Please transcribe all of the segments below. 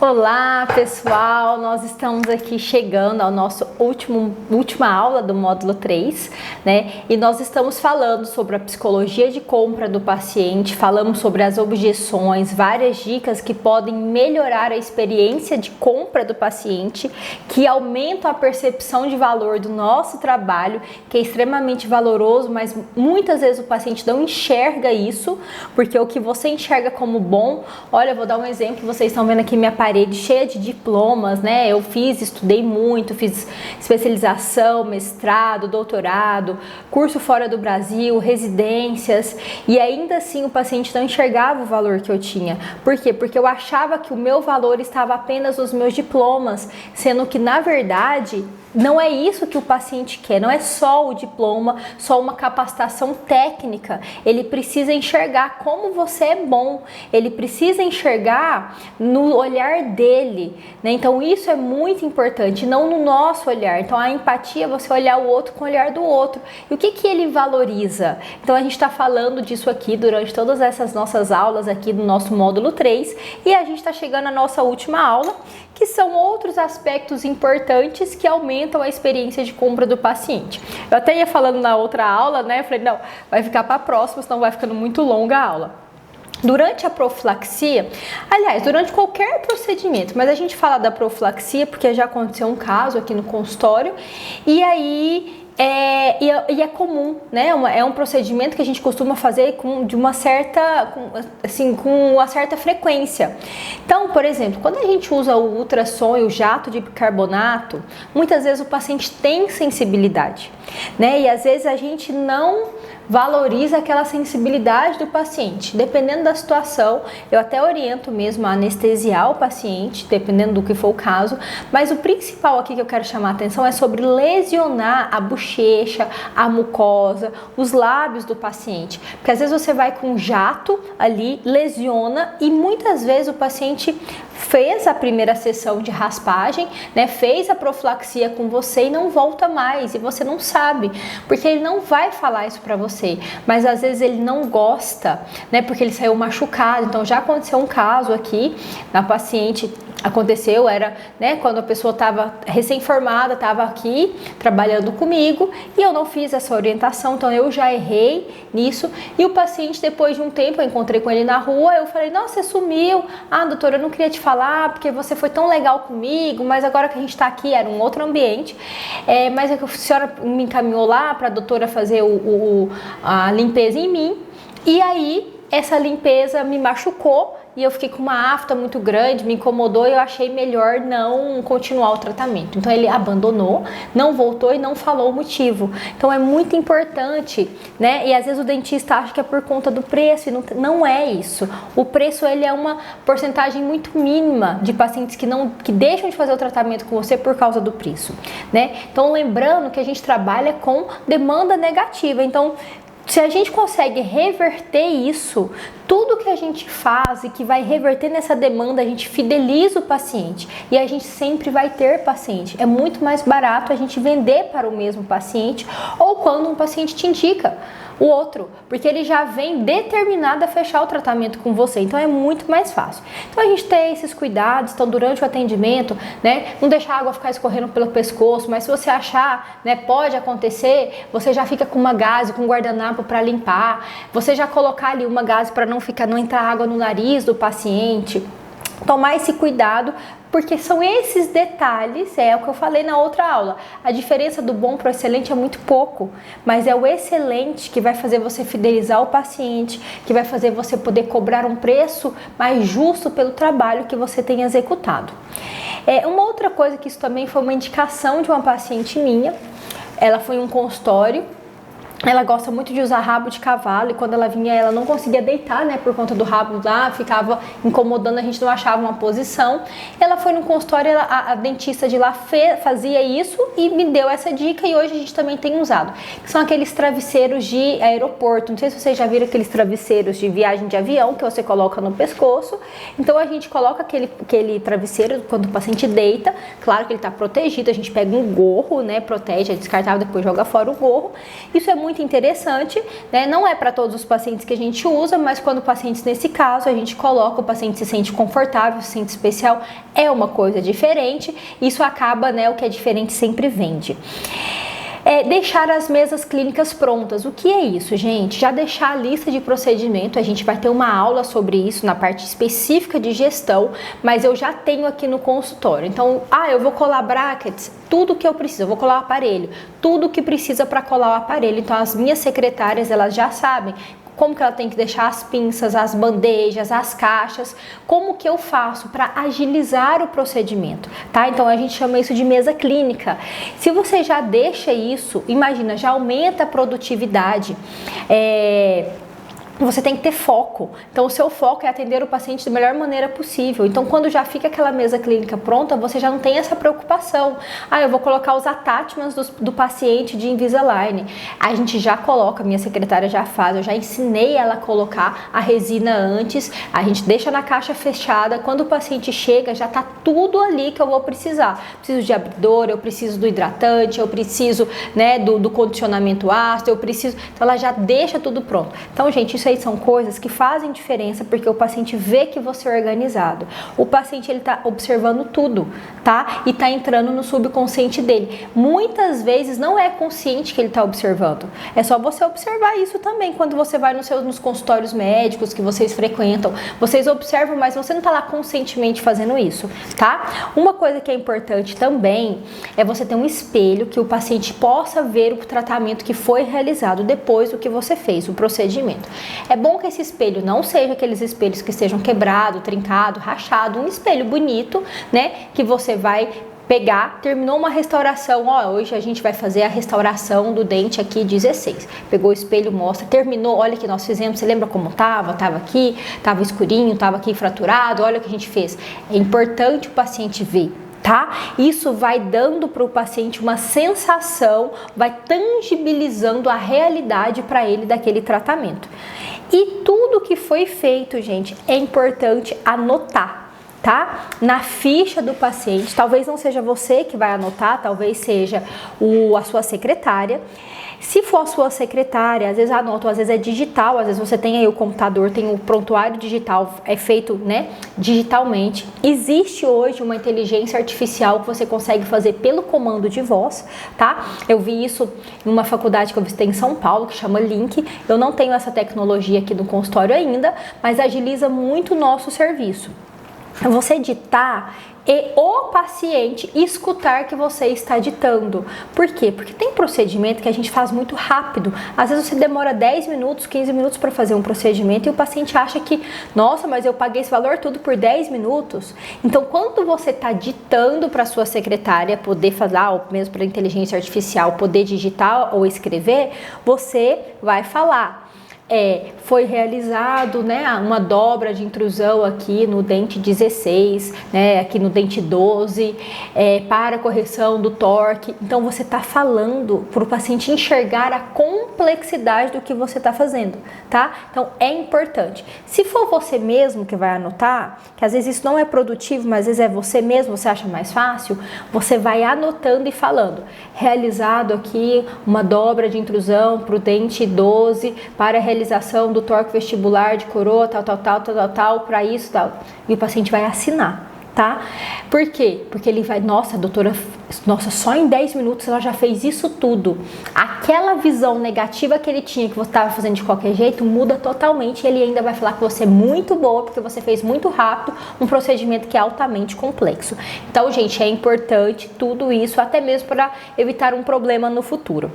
Olá pessoal, nós estamos aqui chegando ao nosso última aula do módulo 3, né? E nós estamos falando sobre a psicologia de compra do paciente, falamos sobre as objeções, várias dicas que podem melhorar a experiência de compra do paciente, que aumentam a percepção de valor do nosso trabalho, que é extremamente valoroso, mas muitas vezes o paciente não enxerga isso, porque o que você enxerga como bom, olha, eu vou dar um exemplo, vocês estão vendo aqui minha parede cheia de diplomas, né? Eu estudei muito, fiz especialização, mestrado, doutorado, curso fora do Brasil, residências, e ainda assim o paciente não enxergava o valor que eu tinha. Por quê? Porque eu achava que o meu valor estava apenas nos meus diplomas, sendo que na verdade não é isso que o paciente quer, não é só o diploma, só uma capacitação técnica. Ele precisa enxergar como você é bom, ele precisa enxergar no olhar dele, né? Então isso é muito importante, não no nosso olhar. Então a empatia é você olhar o outro com o olhar do outro. E o que ele valoriza? Então a gente está falando disso aqui durante todas essas nossas aulas aqui do nosso módulo 3 e a gente está chegando à nossa última aula, que são outros aspectos importantes que aumentam a experiência de compra do paciente. Eu até ia falando na outra aula, né? Eu falei, não, vai ficar para a próxima, senão vai ficando muito longa a aula. Durante a profilaxia, aliás, durante qualquer procedimento, mas a gente fala da profilaxia porque já aconteceu um caso aqui no consultório, e aí é comum, né? É um procedimento que a gente costuma fazer com uma certa frequência. Então, por exemplo, quando a gente usa o ultrassom e o jato de bicarbonato, muitas vezes o paciente tem sensibilidade, né? E às vezes a gente não valoriza aquela sensibilidade do paciente. Dependendo da situação, eu até oriento mesmo a anestesiar o paciente, dependendo do que for o caso, mas o principal aqui que eu quero chamar a atenção é sobre lesionar a bochecha, a mucosa, os lábios do paciente. Porque às vezes você vai com um jato ali, lesiona, e muitas vezes o paciente fez a primeira sessão de raspagem, né, fez a profilaxia com você e não volta mais, e você não sabe, porque ele não vai falar isso pra você, mas às vezes ele não gosta, né, porque ele saiu machucado. Então já aconteceu um caso aqui, na paciente, né, quando a pessoa estava recém-formada, estava aqui trabalhando comigo e eu não fiz essa orientação, então eu já errei nisso, e o paciente, depois de um tempo, eu encontrei com ele na rua, eu falei, nossa, você sumiu, doutora, eu não queria te falar porque você foi tão legal comigo, mas agora que a gente está aqui, era um outro ambiente, mas a senhora me encaminhou lá para a doutora fazer a limpeza em mim, e aí essa limpeza me machucou, e eu fiquei com uma afta muito grande, me incomodou, e eu achei melhor não continuar o tratamento. Então ele abandonou, não voltou e não falou o motivo. Então é muito importante, né? E às vezes o dentista acha que é por conta do preço, e não é isso. O preço, ele é uma porcentagem muito mínima de pacientes que deixam de fazer o tratamento com você por causa do preço, né? Então lembrando que a gente trabalha com demanda negativa. Então, se a gente consegue reverter isso, tudo que a gente faz e que vai reverter nessa demanda, a gente fideliza o paciente e a gente sempre vai ter paciente. É muito mais barato a gente vender para o mesmo paciente, ou quando um paciente te indica o outro, porque ele já vem determinado a fechar o tratamento com você, então é muito mais fácil. Então a gente tem esses cuidados, então durante o atendimento, né, não deixar a água ficar escorrendo pelo pescoço, mas se você achar, né, pode acontecer, você já fica com uma gaze, com um guardanapo para limpar, você já colocar ali uma gaze para não entrar água no nariz do paciente, tomar esse cuidado, porque são esses detalhes, é o que eu falei na outra aula, a diferença do bom para o excelente é muito pouco, mas é o excelente que vai fazer você fidelizar o paciente, que vai fazer você poder cobrar um preço mais justo pelo trabalho que você tem executado. Uma outra coisa, que isso também foi uma indicação de uma paciente minha, ela foi em um consultório. Ela gosta muito de usar rabo de cavalo, e quando ela vinha, ela não conseguia deitar, né, por conta do rabo lá, ficava incomodando, a gente não achava uma posição. Ela foi no consultório, a dentista de lá fazia isso e me deu essa dica, e hoje a gente também tem usado, que são aqueles travesseiros de aeroporto. Não sei se vocês já viram aqueles travesseiros de viagem de avião que você coloca no pescoço. Então a gente coloca aquele travesseiro quando o paciente deita, claro que ele está protegido, a gente pega um gorro, né, protege, é descartável, depois joga fora o gorro. Isso é muito muito interessante, né? Não é para todos os pacientes que a gente usa, mas quando pacientes nesse caso, a gente coloca, o paciente se sente confortável, se sente especial, é uma coisa diferente, isso acaba, né, o que é diferente sempre vende. Deixar as mesas clínicas prontas. O que é isso, gente? Já deixar a lista de procedimento, a gente vai ter uma aula sobre isso na parte específica de gestão, mas eu já tenho aqui no consultório. Então, eu vou colar brackets, tudo que eu preciso, eu vou colar o aparelho, tudo que precisa para colar o aparelho. Então, as minhas secretárias, elas já sabem como que ela tem que deixar as pinças, as bandejas, as caixas, como que eu faço para agilizar o procedimento, tá? Então a gente chama isso de mesa clínica. Se você já deixa isso, imagina, já aumenta a produtividade, você tem que ter foco. Então, o seu foco é atender o paciente da melhor maneira possível. Então, quando já fica aquela mesa clínica pronta, você já não tem essa preocupação. Eu vou colocar os attachments do paciente de Invisalign. A gente já coloca, minha secretária já faz, eu já ensinei ela a colocar a resina antes, a gente deixa na caixa fechada, quando o paciente chega, já tá tudo ali que eu vou precisar. Preciso de abridor, eu preciso do hidratante, eu preciso, né, do condicionamento ácido, eu preciso... Então, ela já deixa tudo pronto. Então, gente, isso aí são coisas que fazem diferença, porque o paciente vê que você é organizado. O paciente, ele tá observando tudo, tá? E tá entrando no subconsciente dele. Muitas vezes não é consciente que ele tá observando. É só você observar isso também. Quando você vai nos consultórios médicos que vocês frequentam, vocês observam, mas você não tá lá conscientemente fazendo isso, tá? Uma coisa que é importante também é você ter um espelho que o paciente possa ver o tratamento que foi realizado depois do que você fez, o procedimento. É bom que esse espelho não seja aqueles espelhos que estejam quebrado, trincado, rachado, um espelho bonito, né, que você vai pegar, terminou uma restauração, hoje a gente vai fazer a restauração do dente aqui 16, pegou o espelho, mostra, terminou, olha que nós fizemos, você lembra como tava aqui, tava escurinho, tava aqui fraturado, olha o que a gente fez. É importante o paciente ver, tá? Isso vai dando para o paciente uma sensação, vai tangibilizando a realidade para ele daquele tratamento. E tudo que foi feito, gente, é importante anotar, tá? Na ficha do paciente, talvez não seja você que vai anotar, talvez seja a sua secretária. Se for a sua secretária, às vezes anota, às vezes é digital, às vezes você tem aí o computador, tem o prontuário digital, é feito, né, digitalmente. Existe hoje uma inteligência artificial que você consegue fazer pelo comando de voz, tá? Eu vi isso em uma faculdade que eu visitei em São Paulo, que chama Link. Eu não tenho essa tecnologia aqui no consultório ainda, mas agiliza muito o nosso serviço. Você ditar e o paciente escutar que você está ditando. Por quê? Porque tem procedimento que a gente faz muito rápido. Às vezes você demora 10 minutos, 15 minutos para fazer um procedimento e o paciente acha que, nossa, mas eu paguei esse valor tudo por 10 minutos. Então, quando você está ditando para sua secretária poder fazer, ou mesmo para a inteligência artificial poder digitar ou escrever, você vai falar. Foi realizado, né, uma dobra de intrusão aqui no dente 16, né, aqui no dente 12, para correção do torque. Então você está falando para o paciente enxergar a complexidade do que você está fazendo, tá? Então é importante. Se for você mesmo que vai anotar, que às vezes isso não é produtivo, mas às vezes é você mesmo, você acha mais fácil, você vai anotando e falando. Realizado aqui uma dobra de intrusão para o dente 12, para a realização do torque vestibular de coroa, tal, para isso, tal. E o paciente vai assinar, tá? Por quê? Porque ele vai, nossa, doutora, só em 10 minutos ela já fez isso tudo. Aquela visão negativa que ele tinha, que você estava fazendo de qualquer jeito, muda totalmente. E ele ainda vai falar que você é muito boa, porque você fez muito rápido um procedimento que é altamente complexo. Então, gente, é importante tudo isso, até mesmo para evitar um problema no futuro.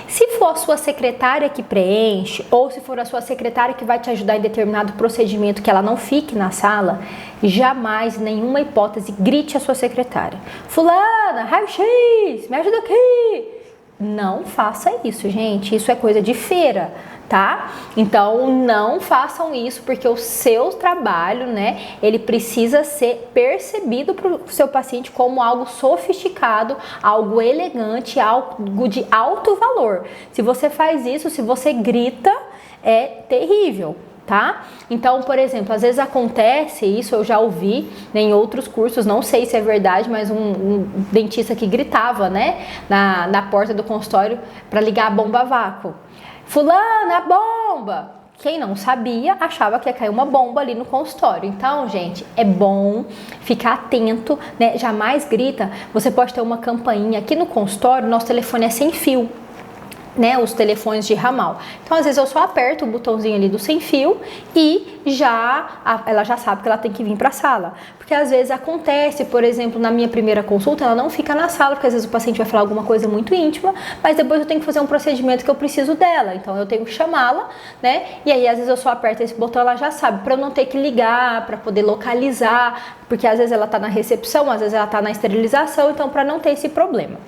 Se for a sua secretária que preenche, ou se for a sua secretária que vai te ajudar em determinado procedimento, que ela não fique na sala, jamais, nenhuma hipótese, grite a sua secretária. Fulana, raio-x, me ajuda aqui. Não faça isso, gente. Isso é coisa de feira, tá? Então, não façam isso, porque o seu trabalho, né, ele precisa ser percebido pro seu paciente como algo sofisticado, algo elegante, algo de alto valor. Se você faz isso, se você grita, é terrível. tá? Então, por exemplo, às vezes acontece, isso eu já ouvi, né, em outros cursos, não sei se é verdade, mas um dentista que gritava, né, na porta do consultório para ligar a bomba a vácuo. Fulana, bomba! Quem não sabia, achava que ia cair uma bomba ali no consultório. Então, gente, é bom ficar atento, né? Jamais grita. Você pode ter uma campainha. Aqui no consultório, nosso telefone é sem fio, né, os telefones de ramal. Então, às vezes eu só aperto o botãozinho ali do sem fio e ela já sabe que ela tem que vir para a sala. Porque às vezes acontece, por exemplo, na minha primeira consulta, ela não fica na sala, porque às vezes o paciente vai falar alguma coisa muito íntima, mas depois eu tenho que fazer um procedimento que eu preciso dela. Então, eu tenho que chamá-la, né? E aí, às vezes eu só aperto esse botão, ela já sabe, para eu não ter que ligar, para poder localizar, porque às vezes ela tá na recepção, às vezes ela tá na esterilização, então para não ter esse problema.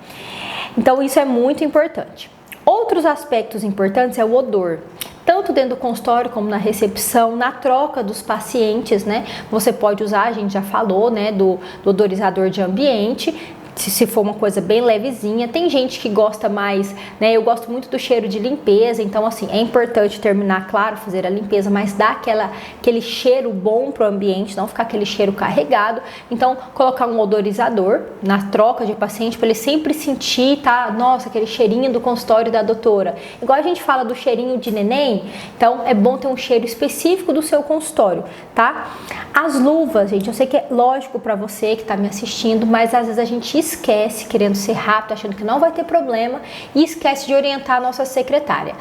Então, isso é muito importante. Outros aspectos importantes é o odor, tanto dentro do consultório como na recepção, na troca dos pacientes, né? Você pode usar, a gente já falou, né, do odorizador de ambiente, se for uma coisa bem levezinha. Tem gente que gosta mais, né? Eu gosto muito do cheiro de limpeza, então assim, é importante terminar, claro, fazer a limpeza, mas dar aquele cheiro bom pro ambiente, não ficar aquele cheiro carregado. Então, colocar um odorizador na troca de paciente para ele sempre sentir, tá? Nossa, aquele cheirinho do consultório da doutora. Igual a gente fala do cheirinho de neném, então é bom ter um cheiro específico do seu consultório, tá? As luvas, gente, eu sei que é lógico para você que tá me assistindo, mas às vezes a gente esquece, querendo ser rápido, achando que não vai ter problema, e esquece de orientar a nossa secretária.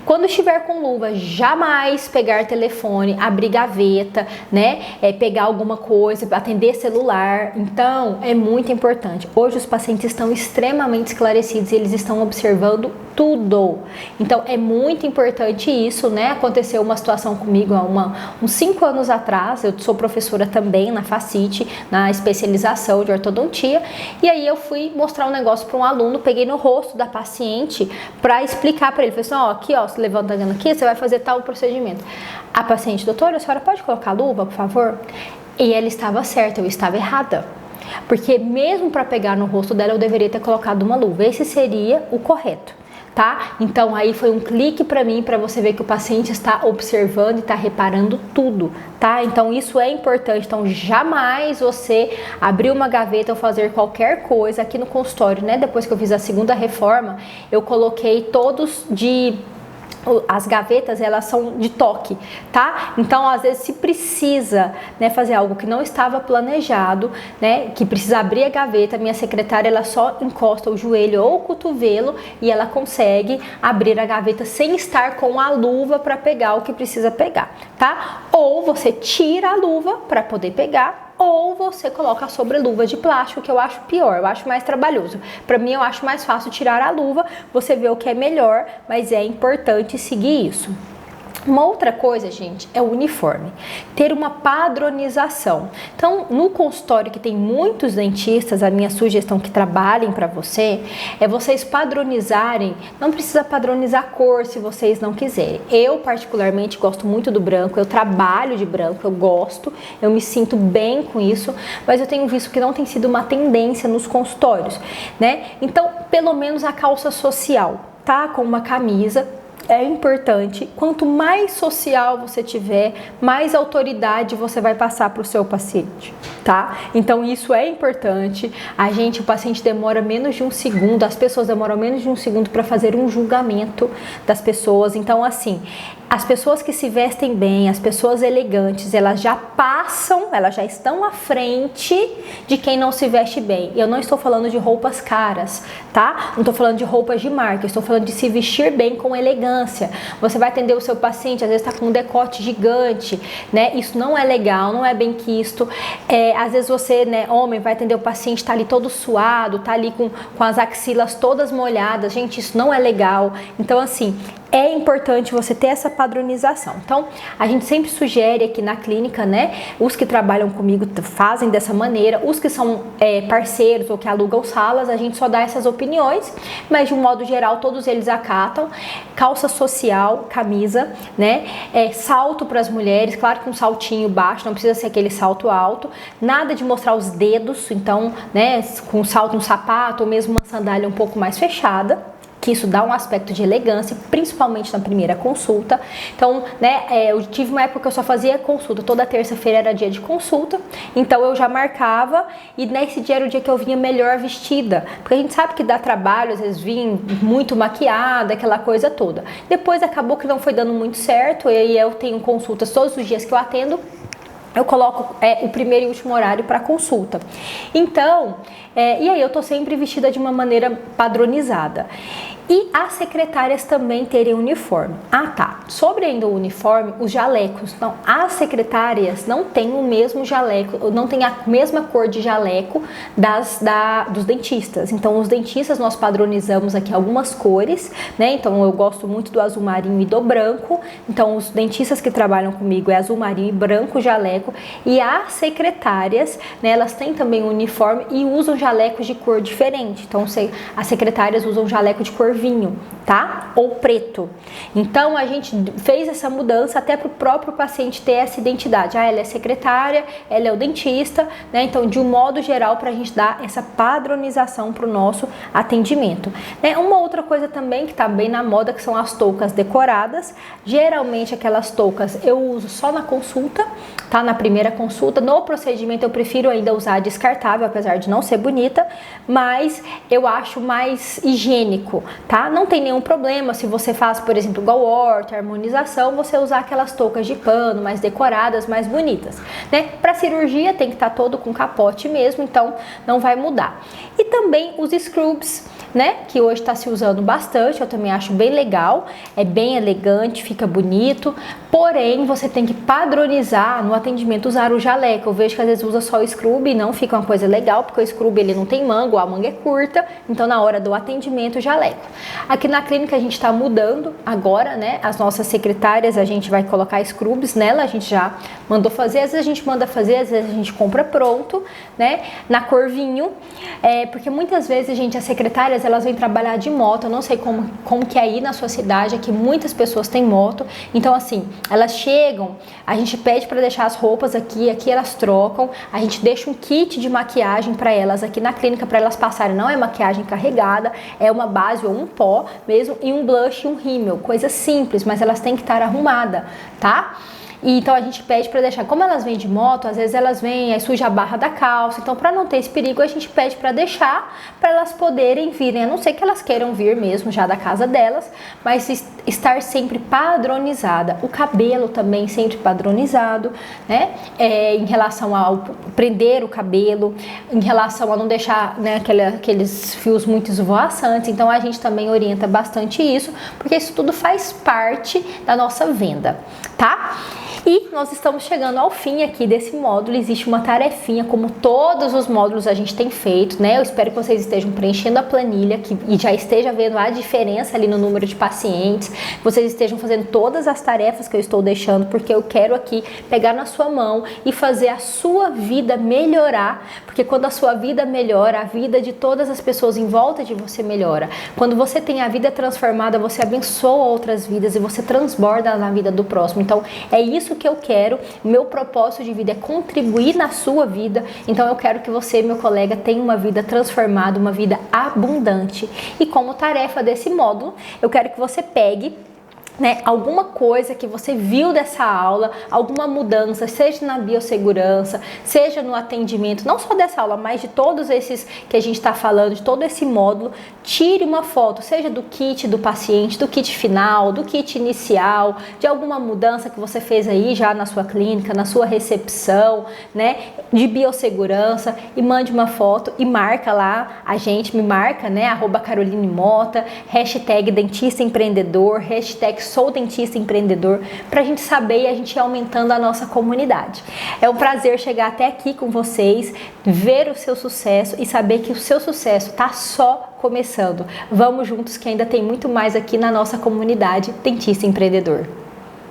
Quando estiver com luva, jamais pegar telefone, abrir gaveta, né? Pegar alguma coisa, atender celular. Então, é muito importante. Hoje os pacientes estão extremamente esclarecidos, eles estão observando tudo. Então, é muito importante isso, né? Aconteceu uma situação comigo há uns 5 anos atrás. Eu sou professora também na Facite, na especialização de ortodontia, e aí eu fui mostrar um negócio para um aluno, peguei no rosto da paciente para explicar para ele. Falei assim, ó, aqui, ó, se levantando aqui, você vai fazer tal procedimento. A paciente, doutora, a senhora pode colocar a luva, por favor? E ela estava certa, eu estava errada. Porque mesmo para pegar no rosto dela, eu deveria ter colocado uma luva. Esse seria o correto, tá? Então aí foi um clique para mim, para você ver que o paciente está observando e está reparando tudo, tá? Então isso é importante. Então jamais você abrir uma gaveta ou fazer qualquer coisa aqui no consultório, né? Depois que eu fiz a segunda reforma, eu coloquei todos as gavetas, elas são de toque, tá? Então, às vezes, se precisa, né, fazer algo que não estava planejado, né, que precisa abrir a gaveta, minha secretária, ela só encosta o joelho ou o cotovelo e ela consegue abrir a gaveta sem estar com a luva para pegar o que precisa pegar, tá? Ou você tira a luva para poder pegar, ou você coloca a sobreluva de plástico, que eu acho pior, eu acho mais trabalhoso. Para mim, eu acho mais fácil tirar a luva, você vê o que é melhor, mas é importante seguir isso. Uma outra coisa, gente, é o uniforme. Ter uma padronização. Então, no consultório que tem muitos dentistas, a minha sugestão que trabalhem para você é vocês padronizarem. Não precisa padronizar a cor se vocês não quiserem. Eu, particularmente, gosto muito do branco. Eu trabalho de branco, eu gosto. Eu me sinto bem com isso. Mas eu tenho visto que não tem sido uma tendência nos consultórios, né? Então, pelo menos a calça social, tá? Com uma camisa. É importante, quanto mais social você tiver, mais autoridade você vai passar para o seu paciente, tá? Então isso é importante. O paciente demora menos de 1 segundo, as pessoas demoram menos de 1 segundo para fazer um julgamento das pessoas. Então assim, as pessoas que se vestem bem, as pessoas elegantes, elas já estão à frente de quem não se veste bem. Eu não estou falando de roupas caras, tá? Não estou falando de roupas de marca, estou falando de se vestir bem com elegância. Você vai atender o seu paciente, às vezes está com um decote gigante, né? Isso não é legal, não é bem quisto. Às vezes você, né, homem, vai atender o paciente, está ali todo suado, está ali com as axilas todas molhadas. Gente, isso não é legal. Então, assim, é importante você ter essa padronização. Então, a gente sempre sugere aqui na clínica, né? Os que trabalham comigo fazem dessa maneira. Os que são parceiros ou que alugam salas, a gente só dá essas opiniões, mas de um modo geral, todos eles acatam. Calça social, camisa, né? Salto para as mulheres, claro que um saltinho baixo, não precisa ser aquele salto alto. Nada de mostrar os dedos, então, né? Com salto, um sapato ou mesmo uma sandália um pouco mais fechada. que isso dá um aspecto de elegância, principalmente na primeira consulta. Então, né, eu tive uma época que eu só fazia consulta, toda terça-feira era dia de consulta, então eu já marcava e nesse dia era o dia que eu vinha melhor vestida, porque a gente sabe que dá trabalho, às vezes vim muito maquiada, aquela coisa toda. Depois acabou que não foi dando muito certo, e aí eu tenho consultas todos os dias que eu atendo, eu coloco o primeiro e último horário para consulta. Então, e aí eu tô sempre vestida de uma maneira padronizada. E as secretárias também terem uniforme. Ah, tá. Sobre ainda o uniforme, os jalecos. Então, as secretárias não têm o mesmo jaleco, não tem a mesma cor de jaleco dos dentistas. Então, os dentistas nós padronizamos aqui algumas cores, né? Então, eu gosto muito do azul marinho e do branco. Então, os dentistas que trabalham comigo é azul marinho e branco jaleco. E as secretárias, né, elas têm também um uniforme e usam jalecos de cor diferente. Então, as secretárias usam jaleco de cor vinho, tá? Ou preto. Então, a gente fez essa mudança até para o próprio paciente ter essa identidade. Ah, ela é secretária, ela é o dentista, né? Então, de um modo geral, para a gente dar essa padronização para o nosso atendimento. Né? Uma outra coisa também que está bem na moda, que são as toucas decoradas. Geralmente, aquelas toucas eu uso só na consulta, tá? Na primeira consulta. No procedimento, eu prefiro ainda usar descartável, apesar de não ser bonita, mas eu acho mais higiênico, tá? Não tem nenhum problema se você faz, por exemplo, igual orto, harmonização, você usar aquelas toucas de pano mais decoradas, mais bonitas, né? Para cirurgia tem que estar todo com capote mesmo, então não vai mudar. E também os scrubs, né? Que hoje está se usando bastante, eu também acho bem legal, é bem elegante, fica bonito, porém você tem que padronizar no atendimento, usar o jaleco. Eu vejo que às vezes usa só o scrub e não fica uma coisa legal, porque o scrub ele não tem manga, ou a manga é curta, então na hora do atendimento o jaleco. Aqui na clínica a gente está mudando agora, né? As nossas secretárias, a gente vai colocar scrubs nela, a gente já mandou fazer, às vezes a gente manda fazer, às vezes a gente compra pronto, né? Na cor vinho, porque muitas vezes, gente, as secretárias elas vêm trabalhar de moto, eu não sei como que é aí na sua cidade, aqui muitas pessoas têm moto, então assim, elas chegam, a gente pede para deixar as roupas aqui elas trocam, a gente deixa um kit de maquiagem para elas aqui na clínica, para elas passarem, não é maquiagem carregada, é uma base ou um pó mesmo, e um blush e um rímel, coisa simples, mas elas têm que estar arrumadas, tá? E então a gente pede para deixar, como elas vêm de moto, às vezes elas vêm, aí suja a barra da calça, então para não ter esse perigo a gente pede para deixar, para elas poderem virem, a não ser que elas queiram vir mesmo já da casa delas, mas estar sempre padronizada, o cabelo também sempre padronizado, né, em relação ao prender o cabelo, em relação a não deixar, né, aqueles fios muito esvoaçantes, então a gente também orienta bastante isso, porque isso tudo faz parte da nossa venda, tá? E nós estamos chegando ao fim aqui desse módulo, existe uma tarefinha, como todos os módulos a gente tem feito, né? Eu espero que vocês estejam preenchendo a planilha e já esteja vendo a diferença ali no número de pacientes, vocês estejam fazendo todas as tarefas que eu estou deixando, porque eu quero aqui pegar na sua mão e fazer a sua vida melhorar, porque quando a sua vida melhora, a vida de todas as pessoas em volta de você melhora. Quando você tem a vida transformada, você abençoa outras vidas e você transborda na vida do próximo. Então, é isso que eu quero, meu propósito de vida é contribuir na sua vida, então eu quero que você, meu colega, tenha uma vida transformada, uma vida abundante. E como tarefa desse módulo, eu quero que você pegue, né, alguma coisa que você viu dessa aula, alguma mudança, seja na biossegurança, seja no atendimento, não só dessa aula, mas de todos esses que a gente está falando, de todo esse módulo, tire uma foto, seja do kit do paciente, do kit final, do kit inicial, de alguma mudança que você fez aí já na sua clínica, na sua recepção, né, de biossegurança, e mande uma foto e marca lá, a gente me marca, né, @CarolineMota, hashtag dentista empreendedor, hashtag sou dentista empreendedor, para a gente saber e a gente ir aumentando a nossa comunidade. É um prazer chegar até aqui com vocês, ver o seu sucesso e saber que o seu sucesso está só começando. Vamos juntos que ainda tem muito mais aqui na nossa comunidade Dentista Empreendedor.